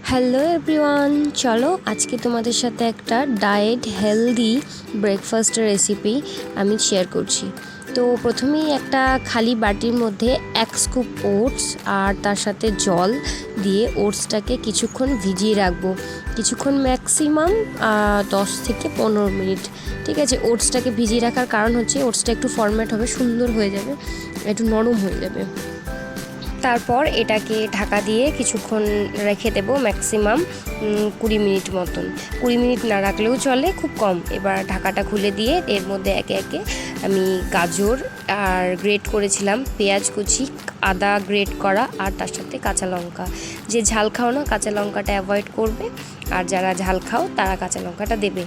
Hello everyone, চলো আজকে তোমাদের সাথে একটা ডায়েট হেলদি ব্রেকফাস্টের রেসিপি আমি শেয়ার করছি। তো প্রথমেই একটা খালি বাটির মধ্যে 1 স্কুপ ওটস আর তার সাথে জল দিয়ে ওটসটাকে কিছুক্ষণ ভিজিয়ে রাখবো, কিছুক্ষণ ম্যাক্সিমাম 10 থেকে 15 মিনিট। ঠিক আছে, ওটসটাকে ভিজিয়ে রাখার কারণ হচ্ছে ওটসটা একটু ফরম্যাট হবে, সুন্দর হয়ে যাবে, একটু নরম হয়ে যাবে। তারপর এটাকে ঢাকা দিয়ে কিছুক্ষণ রেখে দেবো, ম্যাক্সিমাম 20 মিনিট মতন। 20 মিনিট না রাখলেও চলে, খুব কম। এবার ঢাকাটা খুলে দিয়ে এর মধ্যে একে একে আমি গাজর আর গ্রেট করেছিলাম, পেঁয়াজ কুচি, আদা গ্রেট করা আর তার সাথে কাঁচা লঙ্কা। যে ঝাল খাও না কাঁচা লঙ্কাটা অ্যাভয়েড করবে, আর যারা ঝাল খাও তারা কাঁচা লঙ্কাটা দেবে।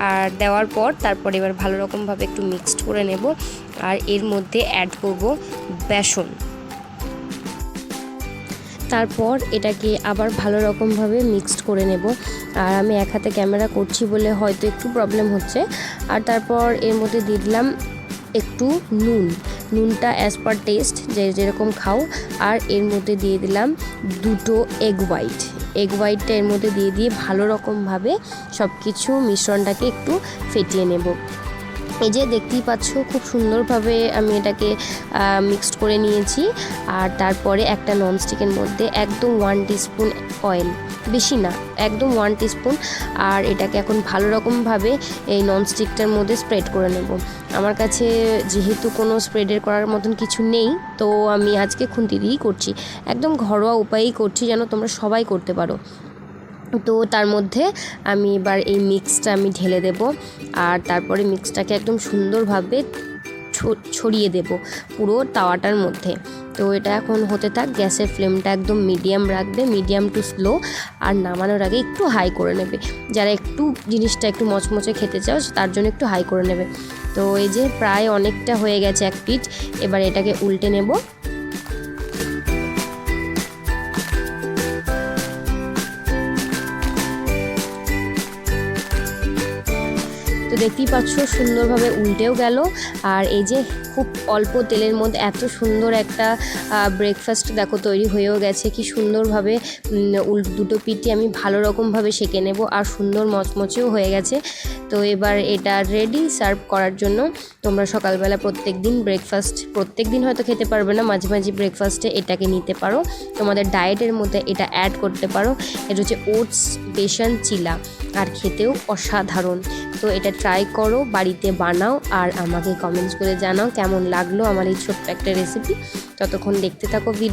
আর দেওয়ার পর তারপর এবার ভালো রকমভাবে একটু মিক্সড করে নেব। আর এর মধ্যে অ্যাড করব বেসন। তারপর এটাকে আবার ভালো রকমভাবে মিক্সড করে নেব। আর আমি এক হাতে ক্যামেরা করছি বলে হয়তো একটু প্রবলেম হচ্ছে। আর তারপর এর মধ্যে দিয়ে দিলাম একটু নুনটা অ্যাজ পার টেস্ট, যেরকম খাও। আর এর মধ্যে দিয়ে দিলাম 2টো এগ হোয়াইটটা এর মধ্যে দিয়ে ভালো রকমভাবে সব কিছু মিশ্রণটাকে একটু ফেটিয়ে নেব। এই যে দেখতেই পাচ্ছ, খুব সুন্দরভাবে আমি এটাকে মিক্সড করে নিয়েছি। আর তারপরে একটা ননস্টিকের মধ্যে একদম 1 টিস্পুন অয়েল, বেশি না, একদম 1 টিস্পুন। আর এটাকে এখন ভালো রকমভাবে এই ননস্টিকটার মধ্যে স্প্রেড করে নেব। আমার কাছে যেহেতু কোনো স্প্রেডের করার মতন কিছু নেই, তো আমি আজকে খুন্তি দিয়েই করছি, একদম ঘরোয়া উপায়েই করছি, যেন তোমরা সবাই করতে পারো। তো তার মধ্যে আমি এবার এই মিক্সটা আমি ঢেলে দেব। আর তারপরে মিক্সটাকে একদম সুন্দরভাবে ছড়িয়ে দেব পুরো তাওয়াটার মধ্যে। তো এটা এখন হতে থাক, গ্যাসের ফ্লেমটা একদম মিডিয়াম রাখবে, মিডিয়াম টু স্লো। আর নামানোর আগে একটু হাই করে নেবে, যারা একটু জিনিসটা একটু মচমচে খেতে চাও তার জন্য একটু হাই করে নেবে। তো এই যে প্রায় অনেকটা হয়ে গেছে এক পিঠ, এবার এটাকে উল্টে নেব। তো দেখতেই পাচ্ছ সুন্দরভাবে উল্টেও গেল। আর এই যে খুব অল্প তেলের মধ্যে এত সুন্দর একটা ব্রেকফাস্ট দেখো তৈরি হয়েও গেছে। কি সুন্দরভাবে দুটো পিঠই আমি ভালো রকমভাবে সেঁকে নেব, আর সুন্দর মচমচেও হয়ে গেছে। তো এবার এটা রেডি সার্ভ করার জন্য। তোমরা সকালবেলা প্রত্যেক দিন হয়তো খেতে পারবে না, মাঝে মাঝে ব্রেকফাস্টে এটাকে নিতে পারো, তোমাদের ডায়েটের মধ্যে এটা অ্যাড করতে পারো। এটা হচ্ছে ওটস বেসন চিলা, আর খেতেও অসাধারণ। তো এটা ট্রাই করো, বাড়িতে বানাও, আর আমাকে কমেন্টস করে জানাও কেমন লাগলো আমার এই ছোট্ট একটা রেসিপি। ততক্ষণ দেখতে থাকো ভিডিও।